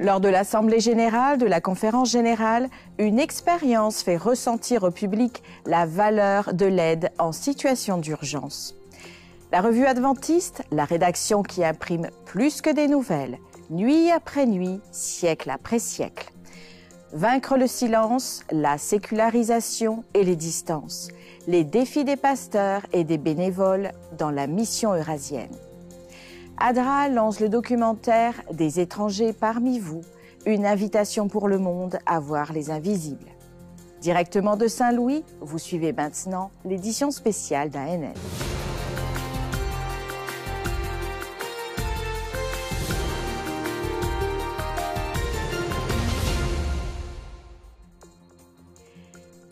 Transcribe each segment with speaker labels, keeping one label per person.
Speaker 1: Lors de l'Assemblée générale, de la Conférence générale, une expérience fait ressentir au public la valeur de l'aide en situation d'urgence. La revue adventiste, la rédaction qui imprime plus que des nouvelles, nuit après nuit, siècle après siècle. Vaincre le silence, la sécularisation et les distances, les défis des pasteurs et des bénévoles dans la mission eurasienne. ADRA lance le documentaire « Des étrangers parmi vous », une invitation pour le monde à voir les invisibles. Directement de Saint-Louis, vous suivez maintenant l'édition spéciale d'ANN.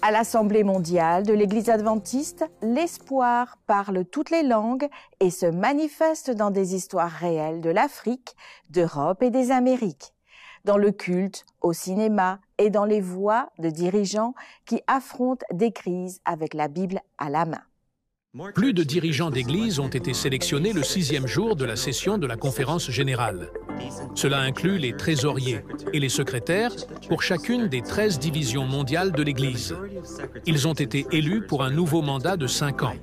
Speaker 1: À l'Assemblée mondiale de l'Église adventiste, l'espoir parle toutes les langues et se manifeste dans des histoires réelles de l'Afrique, d'Europe et des Amériques, dans le culte, au cinéma et dans les voix de dirigeants qui affrontent des crises avec la Bible à la main.
Speaker 2: Plus de dirigeants d'église ont été sélectionnés le 6e jour de la session de la conférence générale. Cela inclut les trésoriers et les secrétaires pour chacune des 13 divisions mondiales de l'Église. Ils ont été élus pour un nouveau mandat de 5 ans.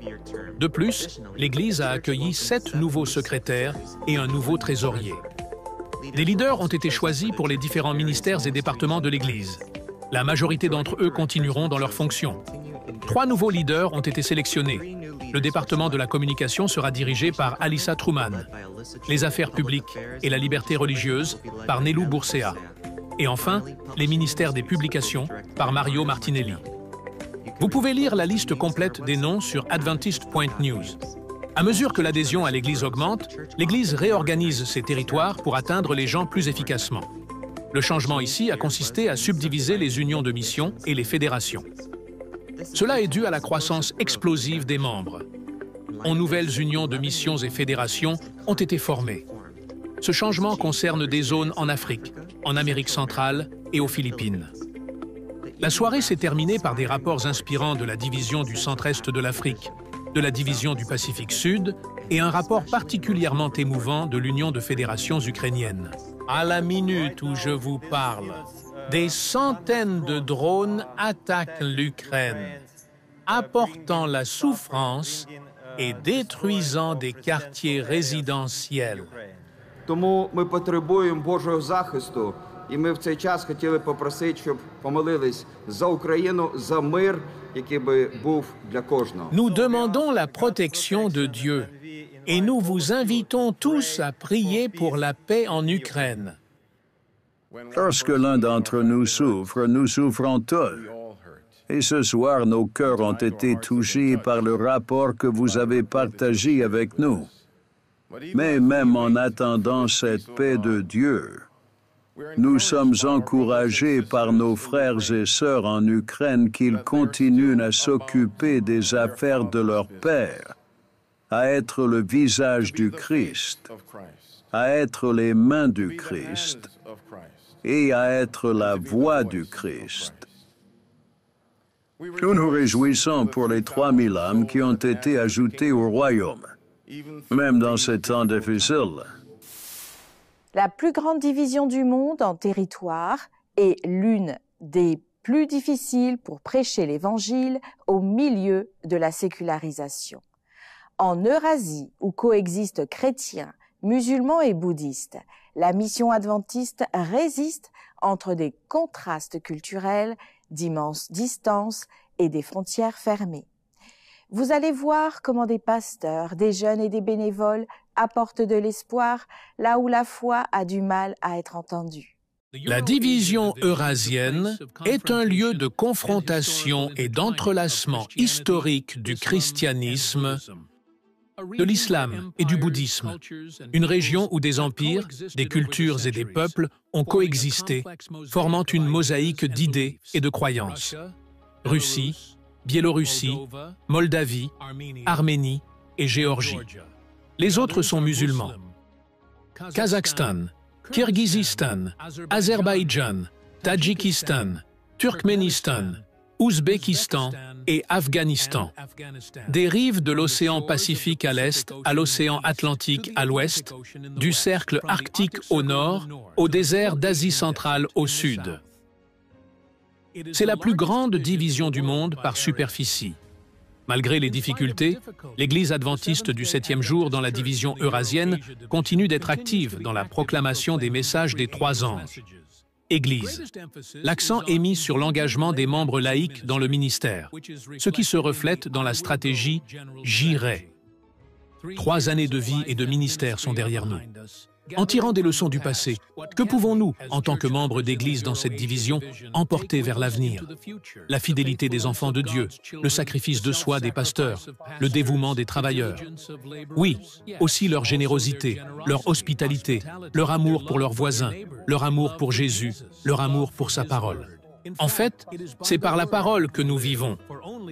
Speaker 2: De plus, l'Église a accueilli 7 nouveaux secrétaires et un nouveau trésorier. Des leaders ont été choisis pour les différents ministères et départements de l'Église. La majorité d'entre eux continueront dans leurs fonctions. 3 nouveaux leaders ont été sélectionnés. Le département de la communication sera dirigé par Alissa Truman, les affaires publiques et la liberté religieuse par Nelou Boursea, et enfin, les ministères des publications par Mario Martinelli. Vous pouvez lire la liste complète des noms sur adventist.news. À mesure que l'adhésion à l'Église augmente, l'Église réorganise ses territoires pour atteindre les gens plus efficacement. Le changement ici a consisté à subdiviser les unions de mission et les fédérations. Cela est dû à la croissance explosive des membres. 11 nouvelles unions de missions et fédérations ont été formées. Ce changement concerne des zones en Afrique, en Amérique centrale et aux Philippines. La soirée s'est terminée par des rapports inspirants de la division du centre-est de l'Afrique, de la division du Pacifique Sud et un rapport particulièrement émouvant de l'Union de fédérations ukrainiennes. À la minute où je vous parle, des centaines de drones attaquent l'Ukraine, apportant la souffrance et détruisant des quartiers résidentiels.
Speaker 3: Тому ми потребуємо Божого захисту, і ми в цей час хотіли попросити, щоб помолились за Україну, за мир, який би був для кожного.
Speaker 2: Nous demandons la protection de Dieu et nous vous invitons tous à prier pour la paix en Ukraine.
Speaker 4: Lorsque l'un d'entre nous souffre, nous souffrons tous. Et ce soir, nos cœurs ont été touchés par le rapport que vous avez partagé avec nous. Mais même en attendant cette paix de Dieu, nous sommes encouragés par nos frères et sœurs en Ukraine qu'ils continuent à s'occuper des affaires de leur Père, à être le visage du Christ, à être les mains du Christ et à être la voix du Christ. Nous nous réjouissons pour les 3000 âmes qui ont été ajoutées au royaume, même dans ces temps difficiles.
Speaker 1: La plus grande division du monde en territoire est l'une des plus difficiles pour prêcher l'Évangile au milieu de la sécularisation. En Eurasie, où coexistent chrétiens, musulmans et bouddhistes, la mission adventiste résiste entre des contrastes culturels, d'immenses distances et des frontières fermées. Vous allez voir comment des pasteurs, des jeunes et des bénévoles apportent de l'espoir là où la foi a du mal à être entendue.
Speaker 2: La division eurasienne est un lieu de confrontation et d'entrelacement historique du christianisme, de l'islam et du bouddhisme, une région où des empires, des cultures et des peuples ont coexisté, formant une mosaïque d'idées et de croyances. Russie, Biélorussie, Moldavie, Arménie et Géorgie. Les autres sont musulmans. Kazakhstan, Kirghizistan, Azerbaïdjan, Tadjikistan, Turkménistan, Ouzbékistan et Afghanistan. Des rives de l'océan Pacifique à l'est à l'océan Atlantique à l'ouest, du cercle arctique au nord, au désert d'Asie centrale au sud. C'est la plus grande division du monde par superficie. Malgré les difficultés, l'Église adventiste du 7e jour dans la division eurasienne continue d'être active dans la proclamation des messages des 3 anges. Église. L'accent est mis sur l'engagement des membres laïcs dans le ministère, ce qui se reflète dans la stratégie « J'irai ». 3 années de vie et de ministère sont derrière nous. En tirant des leçons du passé, que pouvons-nous, en tant que membres d'Église dans cette division, emporter vers l'avenir? La fidélité des enfants de Dieu, le sacrifice de soi des pasteurs, le dévouement des travailleurs. Oui, aussi leur générosité, leur hospitalité, leur amour pour leurs voisins, leur amour pour Jésus, leur amour pour sa parole. En fait, c'est par la parole que nous vivons,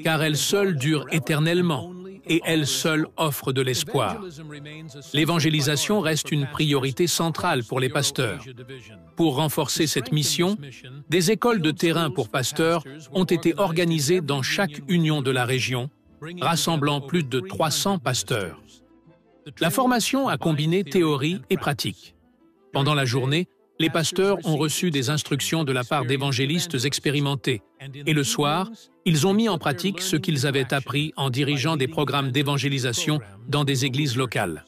Speaker 2: car elle seule dure éternellement. Et elle seule offre de l'espoir. L'évangélisation reste une priorité centrale pour les pasteurs. Pour renforcer cette mission, des écoles de terrain pour pasteurs ont été organisées dans chaque union de la région, rassemblant plus de 300 pasteurs. La formation a combiné théorie et pratique. Pendant la journée, les pasteurs ont reçu des instructions de la part d'évangélistes expérimentés, et le soir, ils ont mis en pratique ce qu'ils avaient appris en dirigeant des programmes d'évangélisation dans des églises locales.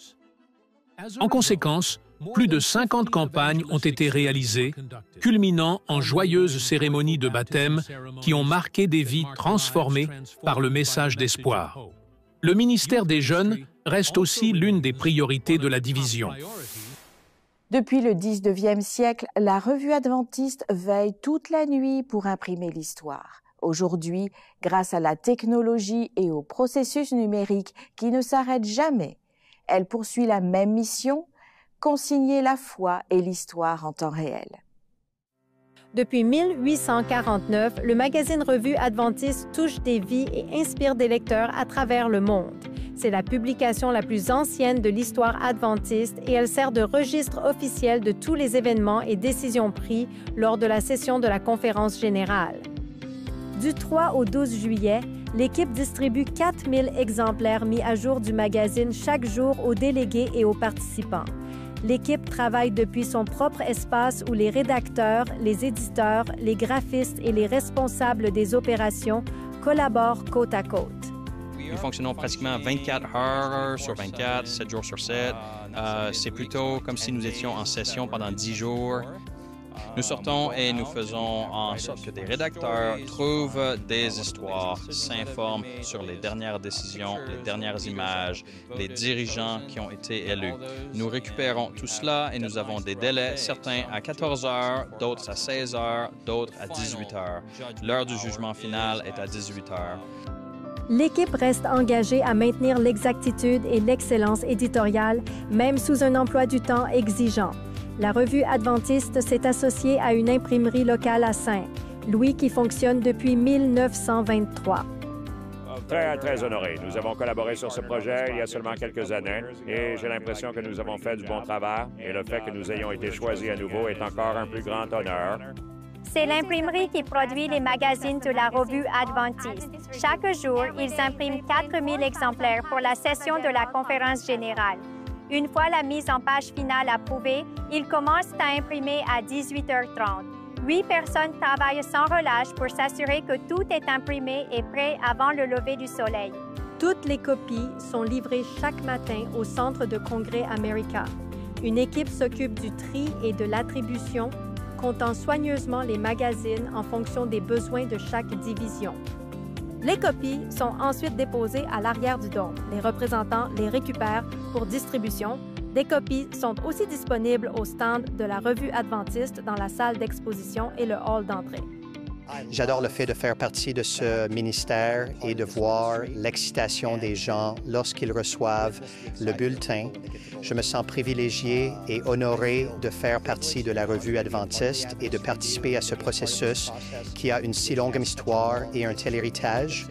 Speaker 2: En conséquence, plus de 50 campagnes ont été réalisées, culminant en joyeuses cérémonies de baptême qui ont marqué des vies transformées par le message d'espoir. Le ministère des jeunes reste aussi l'une des priorités de la division.
Speaker 1: Depuis le 19e siècle, la Revue adventiste veille toute la nuit pour imprimer l'histoire. Aujourd'hui, grâce à la technologie et au processus numérique qui ne s'arrête jamais, elle poursuit la même mission, consigner la foi et l'histoire en temps réel.
Speaker 5: Depuis 1849, le magazine Revue adventiste touche des vies et inspire des lecteurs à travers le monde. C'est la publication la plus ancienne de l'histoire adventiste et elle sert de registre officiel de tous les événements et décisions pris lors de la session de la conférence générale. Du 3 au 12 juillet, l'équipe distribue 4000 exemplaires mis à jour du magazine chaque jour aux délégués et aux participants. L'équipe travaille depuis son propre espace où les rédacteurs, les éditeurs, les graphistes et les responsables des opérations collaborent côte à côte.
Speaker 6: Nous fonctionnons pratiquement 24 heures sur 24, 7 jours sur 7. C'est plutôt comme si nous étions en session pendant 10 jours. Nous sortons et nous faisons en sorte que des rédacteurs trouvent des histoires, s'informent sur les dernières décisions, les dernières images, les dirigeants qui ont été élus. Nous récupérons tout cela et nous avons des délais, certains à 14 heures, d'autres à 16 heures, d'autres à 18 heures. L'heure du jugement final est à 18 heures.
Speaker 5: L'équipe reste engagée à maintenir l'exactitude et l'excellence éditoriale, même sous un emploi du temps exigeant. La Revue adventiste s'est associée à une imprimerie locale à Saint-Louis qui fonctionne depuis 1923.
Speaker 7: Très honoré. Nous avons collaboré sur ce projet il y a seulement quelques années et j'ai l'impression que nous avons fait du bon travail et le fait que nous ayons été choisis à nouveau est encore un plus grand honneur.
Speaker 8: C'est l'imprimerie qui produit les magazines de la Revue adventiste. Chaque jour, ils impriment 4000 exemplaires pour la session de la conférence générale. Une fois la mise en page finale approuvée, ils commencent à imprimer à 18h30. 8 personnes travaillent sans relâche pour s'assurer que tout est imprimé et prêt avant le lever du soleil.
Speaker 5: Toutes les copies sont livrées chaque matin au Centre de congrès America. Une équipe s'occupe du tri et de l'attribution, comptant soigneusement les magazines en fonction des besoins de chaque division. Les copies sont ensuite déposées à l'arrière du dôme. Les représentants les récupèrent pour distribution. Des copies sont aussi disponibles au stand de la Revue adventiste dans la salle d'exposition et le hall d'entrée.
Speaker 9: J'adore le fait de faire partie de ce ministère et de voir l'excitation des gens lorsqu'ils reçoivent le bulletin. Je me sens privilégié et honoré de faire partie de la Revue adventiste et de participer à ce processus qui a une si longue histoire et un tel héritage.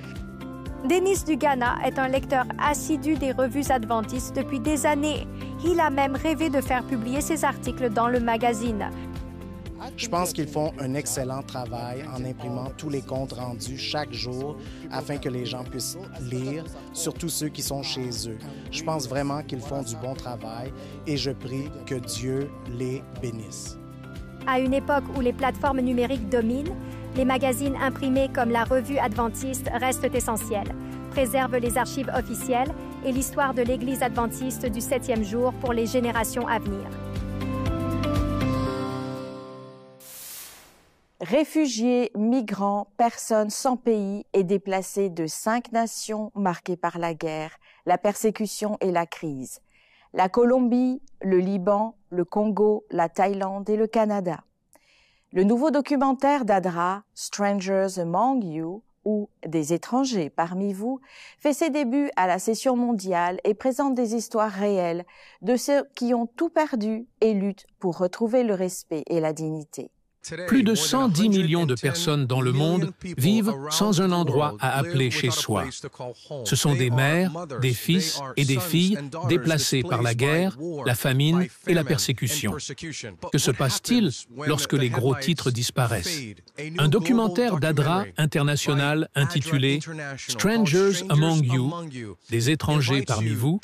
Speaker 8: Denis Dugana est un lecteur assidu des revues adventistes depuis des années. Il a même rêvé de faire publier ses articles dans le magazine.
Speaker 10: Je pense qu'ils font un excellent travail en imprimant tous les comptes rendus chaque jour afin que les gens puissent lire, surtout ceux qui sont chez eux. Je pense vraiment qu'ils font du bon travail et je prie que Dieu les bénisse.
Speaker 8: À une époque où les plateformes numériques dominent, les magazines imprimés comme la Revue adventiste restent essentiels, préservent les archives officielles et l'histoire de l'Église adventiste du 7e jour pour les générations à venir.
Speaker 1: Réfugiés, migrants, personnes sans pays et déplacés de 5 nations marquées par la guerre, la persécution et la crise. La Colombie, le Liban, le Congo, la Thaïlande et le Canada. Le nouveau documentaire d'Adra, Strangers Among You, ou Des étrangers parmi vous, fait ses débuts à la session mondiale et présente des histoires réelles de ceux qui ont tout perdu et luttent pour retrouver le respect et la dignité.
Speaker 2: Plus de 110 millions de personnes dans le monde vivent sans un endroit à appeler chez soi. Ce sont des mères, des fils et des filles déplacés par la guerre, la famine et la persécution. Que se passe-t-il lorsque les gros titres disparaissent? Un documentaire d'Adra International intitulé « Strangers Among You », des étrangers parmi vous,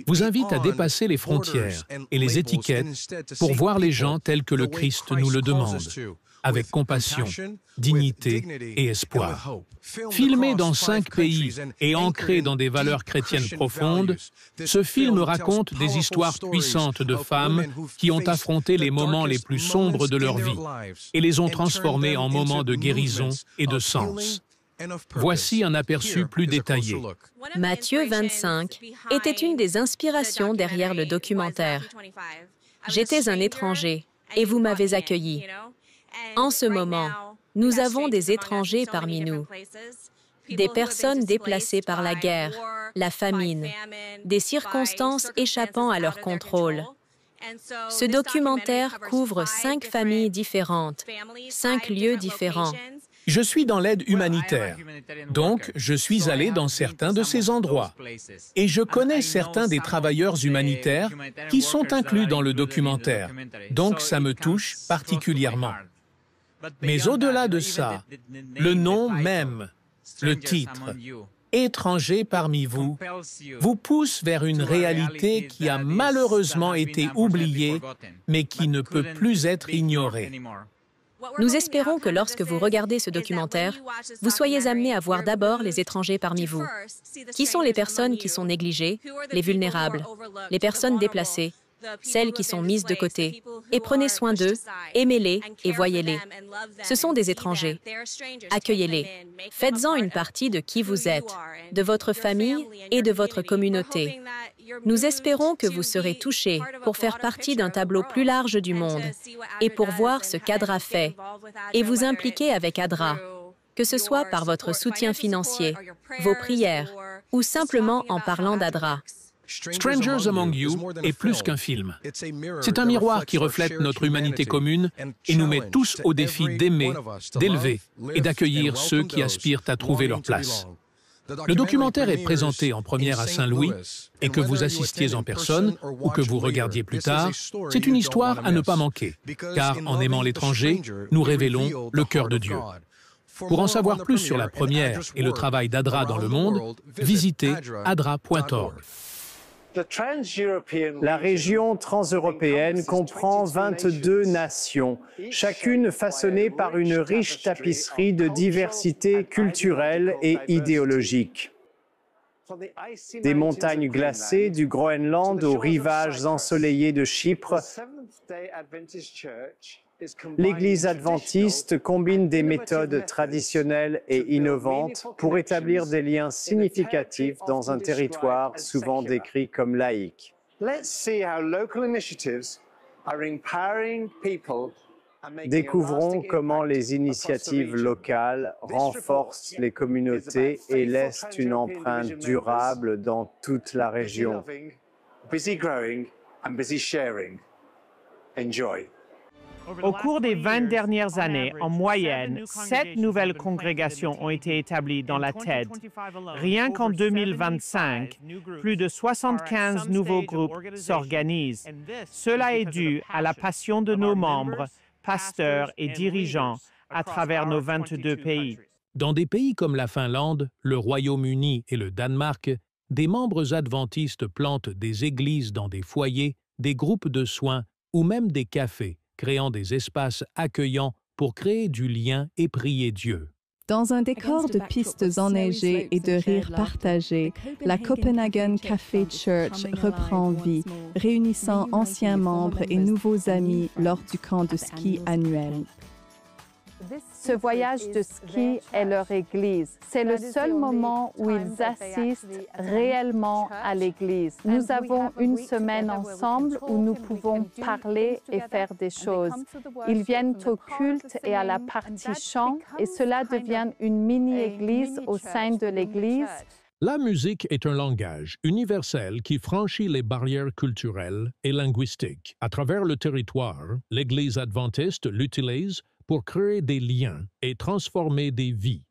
Speaker 2: vous invite à dépasser les frontières et les étiquettes pour voir les gens tels que le Christ nous le demande, avec compassion, dignité et espoir. Filmé dans 5 pays et ancré dans des valeurs chrétiennes profondes, ce film raconte des histoires puissantes de femmes qui ont affronté les moments les plus sombres de leur vie et les ont transformés en moments de guérison et de sens. Voici un aperçu plus détaillé.
Speaker 11: Matthieu 25 était une des inspirations derrière le documentaire. J'étais un étranger et vous m'avez accueilli. En ce moment, nous avons des étrangers parmi nous, des personnes déplacées par la guerre, la famine, des circonstances échappant à leur contrôle. Ce documentaire couvre 5 familles différentes, 5 lieux différents.
Speaker 2: Je suis dans l'aide humanitaire, donc je suis allé dans certains de ces endroits. Et je connais certains des travailleurs humanitaires qui sont inclus dans le documentaire, donc ça me touche particulièrement. Mais au-delà de ça, le nom même, le titre, « Étrangers parmi vous », vous pousse vers une réalité qui a malheureusement été oubliée, mais qui ne peut plus être ignorée.
Speaker 11: Nous espérons que lorsque vous regardez ce documentaire, vous soyez amenés à voir d'abord les étrangers parmi vous. Qui sont les personnes qui sont négligées, les vulnérables, les personnes déplacées, celles qui sont mises de côté, et prenez soin d'eux, aimez-les et voyez-les. Ce sont des étrangers. Accueillez-les. Faites-en une partie de qui vous êtes, de votre famille et de votre communauté. Nous espérons que vous serez touchés pour faire partie d'un tableau plus large du monde et pour voir ce qu'Adra fait et vous impliquer avec Adra, que ce soit par votre soutien financier, vos prières ou simplement en parlant d'Adra.
Speaker 2: Strangers Among You est plus qu'un film. C'est un miroir qui reflète notre humanité commune et nous met tous au défi d'aimer, d'élever et d'accueillir ceux qui aspirent à trouver leur place. Le documentaire est présenté en première à Saint-Louis et que vous assistiez en personne ou que vous regardiez plus tard, c'est une histoire à ne pas manquer, car en aimant l'étranger, nous révélons le cœur de Dieu. Pour en savoir plus sur la première et le travail d'Adra dans le monde, visitez adra.org.
Speaker 12: La région transeuropéenne comprend 22 nations, chacune façonnée par une riche tapisserie de diversité culturelle et idéologique. Des montagnes glacées du Groenland aux rivages ensoleillés de Chypre, l'Église adventiste combine des méthodes traditionnelles et innovantes pour établir des liens significatifs dans un territoire souvent décrit comme laïque. Découvrons comment les initiatives locales renforcent les communautés et laissent une empreinte durable dans toute la région.
Speaker 13: Au cours des 20 dernières années, en moyenne, 7 nouvelles congrégations ont été établies dans la TED. Rien qu'en 2025, plus de 75 nouveaux groupes s'organisent. Cela est dû à la passion de nos membres, pasteurs et dirigeants à travers nos 22 pays.
Speaker 2: Dans des pays comme la Finlande, le Royaume-Uni et le Danemark, des membres adventistes plantent des églises dans des foyers, des groupes de soins ou même des cafés, créant des espaces accueillants pour créer du lien et prier Dieu.
Speaker 14: Dans un décor de pistes enneigées et de rires partagés, la Copenhagen Café Church reprend vie, réunissant anciens membres et nouveaux amis lors du camp de ski annuel.
Speaker 15: Ce voyage de ski est leur église. C'est le seul moment où ils assistent réellement à l'église. Nous avons une semaine ensemble où nous pouvons parler et faire des choses. Ils viennent au culte et à la partie chant et cela devient une mini-église au sein de l'église.
Speaker 2: La musique est un langage universel qui franchit les barrières culturelles et linguistiques. À travers le territoire, l'Église adventiste l'utilise pour créer des liens et transformer des vies.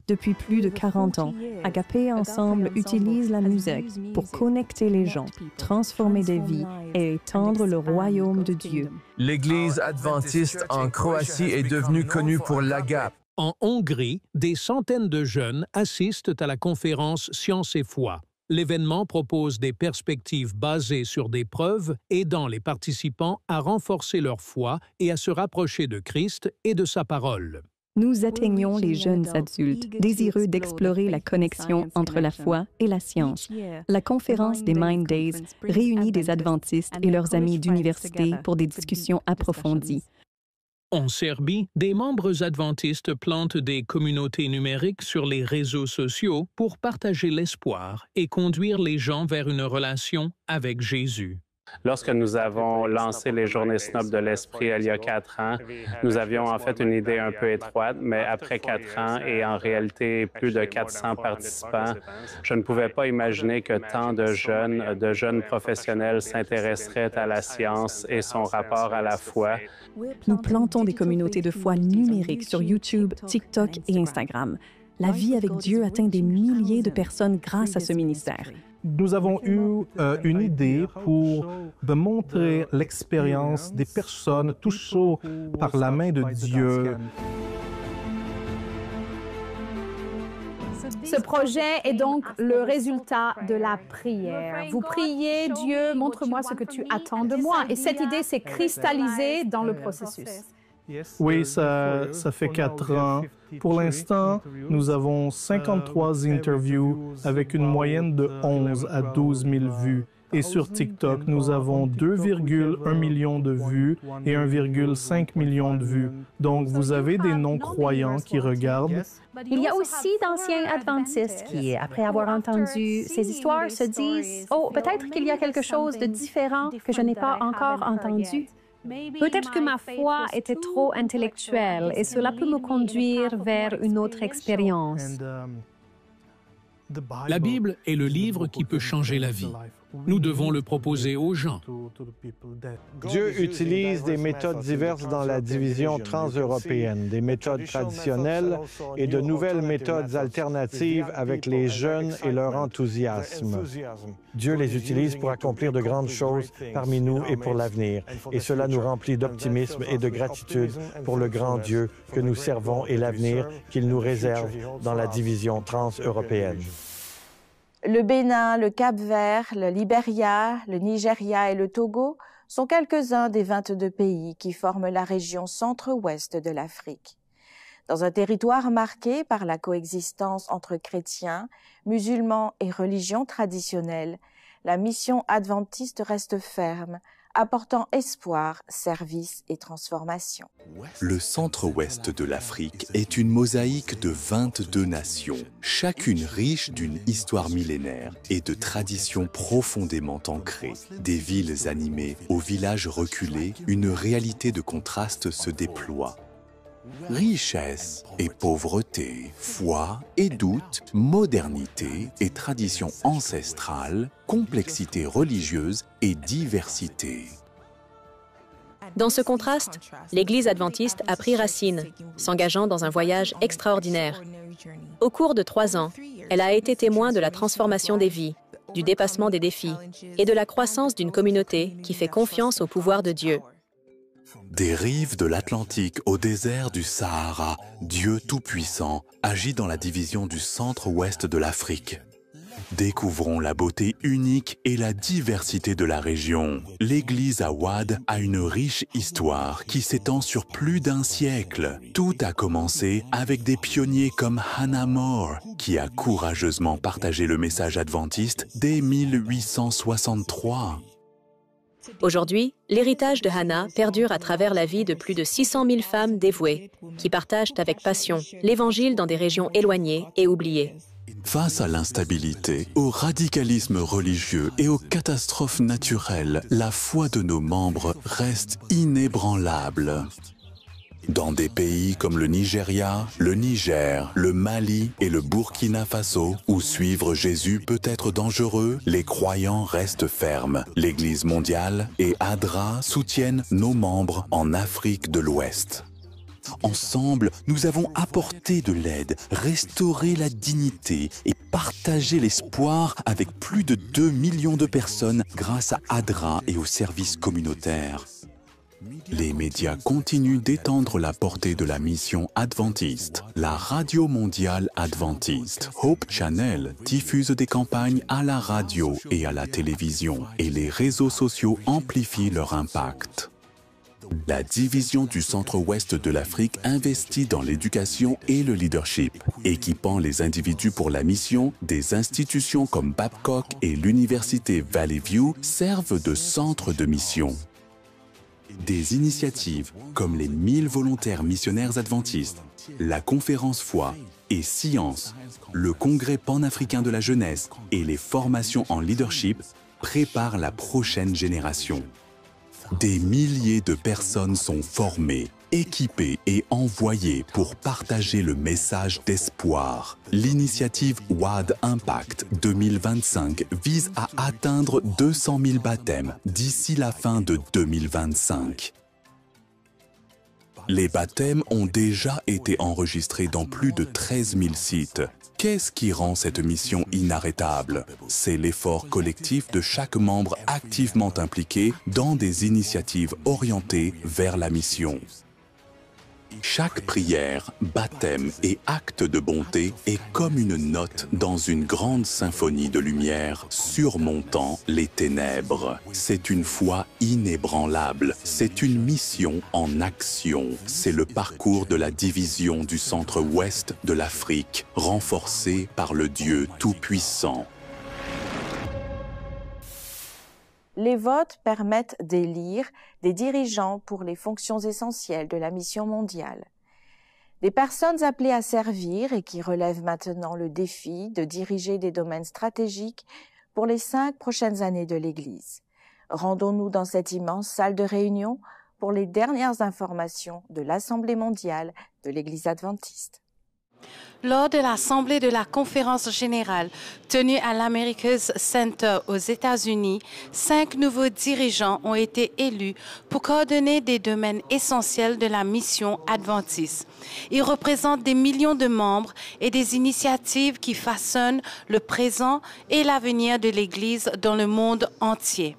Speaker 14: Depuis plus de 40 ans, Agapé Ensemble utilise la musique pour connecter les gens, transformer des vies et étendre le royaume de Dieu.
Speaker 16: L'Église adventiste en Croatie est devenue connue pour l'Agape.
Speaker 2: En Hongrie, des centaines de jeunes assistent à la conférence Science et foi. L'événement propose des perspectives basées sur des preuves aidant les participants à renforcer leur foi et à se rapprocher de Christ et de sa parole.
Speaker 14: Nous atteignons les jeunes adultes désireux d'explorer la connexion entre la foi et la science. La conférence des Mind Days réunit des adventistes et leurs amis d'université pour des discussions approfondies.
Speaker 2: En Serbie, des membres adventistes plantent des communautés numériques sur les réseaux sociaux pour partager l'espoir et conduire les gens vers une relation avec Jésus.
Speaker 12: Lorsque nous avons lancé les Journées Snob de l'Esprit il y a 4 ans, nous avions en fait une idée un peu étroite, mais après 4 ans et en réalité plus de 400 participants, je ne pouvais pas imaginer que tant de jeunes professionnels s'intéresseraient à la science et son rapport à la foi.
Speaker 14: Nous plantons des communautés de foi numériques sur YouTube, TikTok et Instagram. La vie avec Dieu atteint des milliers de personnes grâce à ce ministère.
Speaker 17: Nous avons eu une idée pour montrer l'expérience des personnes touchées par la main de Dieu.
Speaker 18: Ce projet est donc le résultat de la prière. Vous priez, Dieu, montre-moi ce que tu attends de moi. Et cette idée s'est cristallisée dans le processus.
Speaker 17: Oui, ça fait 4 ans. Pour l'instant, nous avons 53 interviews avec une moyenne de 11 à 12 000 vues. Et sur TikTok, nous avons 2,1 millions de vues et 1,5 million de vues. Donc, vous avez des non-croyants qui regardent.
Speaker 19: Il y a aussi d'anciens adventistes qui, après avoir entendu ces histoires, se disent « Oh, peut-être qu'il y a quelque chose de différent que je n'ai pas encore entendu. » Peut-être que ma foi était trop intellectuelle et cela peut me conduire vers une autre expérience.
Speaker 2: La Bible est le livre qui peut changer la vie. Nous devons le proposer aux gens.
Speaker 20: Dieu utilise des méthodes diverses dans la division transeuropéenne, des méthodes traditionnelles et de nouvelles méthodes alternatives avec les jeunes et leur enthousiasme. Dieu les utilise pour accomplir de grandes choses parmi nous et pour l'avenir. Et cela nous remplit d'optimisme et de gratitude pour le grand Dieu que nous servons et l'avenir qu'il nous réserve dans la division transeuropéenne.
Speaker 1: Le Bénin, le Cap-Vert, le Libéria, le Nigeria et le Togo sont quelques-uns des 22 pays qui forment la région centre-ouest de l'Afrique. Dans un territoire marqué par la coexistence entre chrétiens, musulmans et religions traditionnelles, la mission adventiste reste ferme, apportant espoir, service et transformation.
Speaker 21: Le centre-ouest de l'Afrique est une mosaïque de 22 nations, chacune riche d'une histoire millénaire et de traditions profondément ancrées. Des villes animées aux villages reculés, une réalité de contraste se déploie. Richesse et pauvreté, foi et doute, modernité et tradition ancestrale, complexité religieuse et diversité.
Speaker 11: Dans ce contraste, l'Église adventiste a pris racine, s'engageant dans un voyage extraordinaire. Au cours de 3 ans, elle a été témoin de la transformation des vies, du dépassement des défis et de la croissance d'une communauté qui fait confiance au pouvoir de Dieu.
Speaker 21: Des rives de l'Atlantique au désert du Sahara, Dieu Tout-Puissant agit dans la division du centre-ouest de l'Afrique. Découvrons la beauté unique et la diversité de la région. L'église à Ouad a une riche histoire qui s'étend sur plus d'1 siècle. Tout a commencé avec des pionniers comme Hannah More, qui a courageusement partagé le message adventiste dès 1863.
Speaker 11: Aujourd'hui, l'héritage de Hannah perdure à travers la vie de plus de 600 000 femmes dévouées qui partagent avec passion l'Évangile dans des régions éloignées et oubliées.
Speaker 21: Face à l'instabilité, au radicalisme religieux et aux catastrophes naturelles, la foi de nos membres reste inébranlable. Dans des pays comme le Nigeria, le Niger, le Mali et le Burkina Faso, où suivre Jésus peut être dangereux, les croyants restent fermes. L'Église mondiale et ADRA soutiennent nos membres en Afrique de l'Ouest. Ensemble, nous avons apporté de l'aide, restauré la dignité et partagé l'espoir avec plus de 2 millions de personnes grâce à ADRA et aux services communautaires. Les médias continuent d'étendre la portée de la mission adventiste. La Radio mondiale adventiste, Hope Channel, diffuse des campagnes à la radio et à la télévision, et les réseaux sociaux amplifient leur impact. La division du centre-ouest de l'Afrique investit dans l'éducation et le leadership. Équipant les individus pour la mission, des institutions comme Babcock et l'Université Valley View servent de centre de mission. Des initiatives comme les 1000 volontaires missionnaires adventistes, la conférence Foi et Science, le Congrès panafricain de la jeunesse et les formations en leadership préparent la prochaine génération. Des milliers de personnes sont formées, équipées et envoyées pour partager le message d'espoir. L'initiative WAD Impact 2025 vise à atteindre 200 000 baptêmes d'ici la fin de 2025. Les baptêmes ont déjà été enregistrés dans plus de 13 000 sites. Qu'est-ce qui rend cette mission inarrêtable? C'est l'effort collectif de chaque membre activement impliqué dans des initiatives orientées vers la mission. Chaque prière, baptême et acte de bonté est comme une note dans une grande symphonie de lumière surmontant les ténèbres. C'est une foi inébranlable, c'est une mission en action. C'est le parcours de la division du centre-ouest de l'Afrique, renforcé par le Dieu Tout-Puissant.
Speaker 1: Les votes permettent d'élire des dirigeants pour les fonctions essentielles de la mission mondiale. Des personnes appelées à servir et qui relèvent maintenant le défi de diriger des domaines stratégiques pour les 5 prochaines années de l'Église. Rendons-nous dans cette immense salle de réunion pour les dernières informations de l'Assemblée mondiale de l'Église adventiste.
Speaker 3: Lors de l'Assemblée de la Conférence générale tenue à l'America's Center aux États-Unis, 5 nouveaux dirigeants ont été élus pour coordonner des domaines essentiels de la mission adventiste. Ils représentent des millions de membres et des initiatives qui façonnent le présent et l'avenir de l'Église dans le monde entier.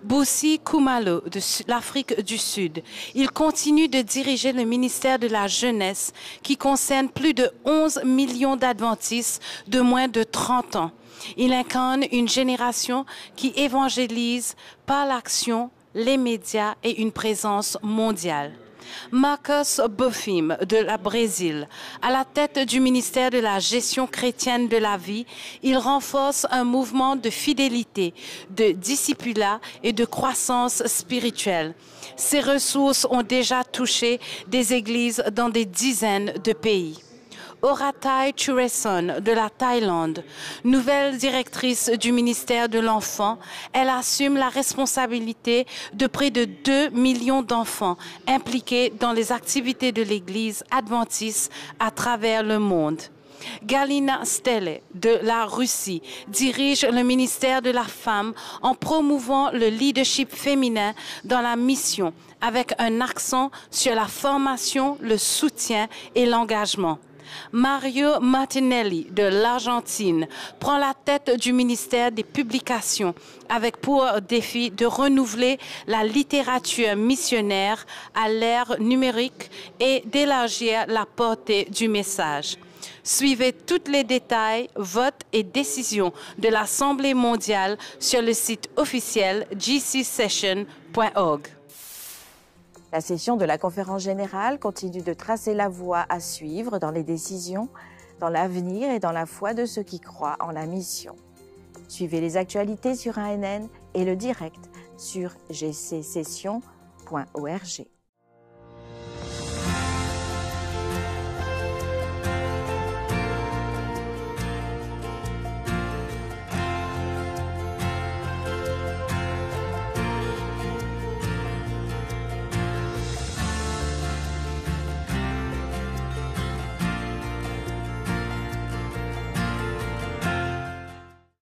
Speaker 3: Busi Khumalo de l'Afrique du Sud. Il continue de diriger le ministère de la jeunesse qui concerne plus de 11 millions d'adventistes de moins de 30 ans. Il incarne une génération qui évangélise par l'action, les médias et une présence mondiale. Marcos Bofim de la Brésil. À la tête du ministère de la gestion chrétienne de la vie, il renforce un mouvement de fidélité, de discipulat et de croissance spirituelle. Ses ressources ont déjà touché des églises dans des dizaines de pays. Oratai Chureson de la Thaïlande, nouvelle directrice du ministère de l'Enfant, elle assume la responsabilité de près de 2 millions d'enfants impliqués dans les activités de l'Église adventiste à travers le monde. Galina Stele de la Russie dirige le ministère de la femme en promouvant le leadership féminin dans la mission avec un accent sur la formation, le soutien et l'engagement. Mario Martinelli de l'Argentine prend la tête du ministère des Publications avec pour défi de renouveler la littérature missionnaire à l'ère numérique et d'élargir la portée du message. Suivez tous les détails, votes et décisions de l'Assemblée mondiale sur le site officiel gcsession.org.
Speaker 1: La session de la conférence générale continue de tracer la voie à suivre dans les décisions, dans l'avenir et dans la foi de ceux qui croient en la mission. Suivez les actualités sur ANN et le direct sur gcsession.org.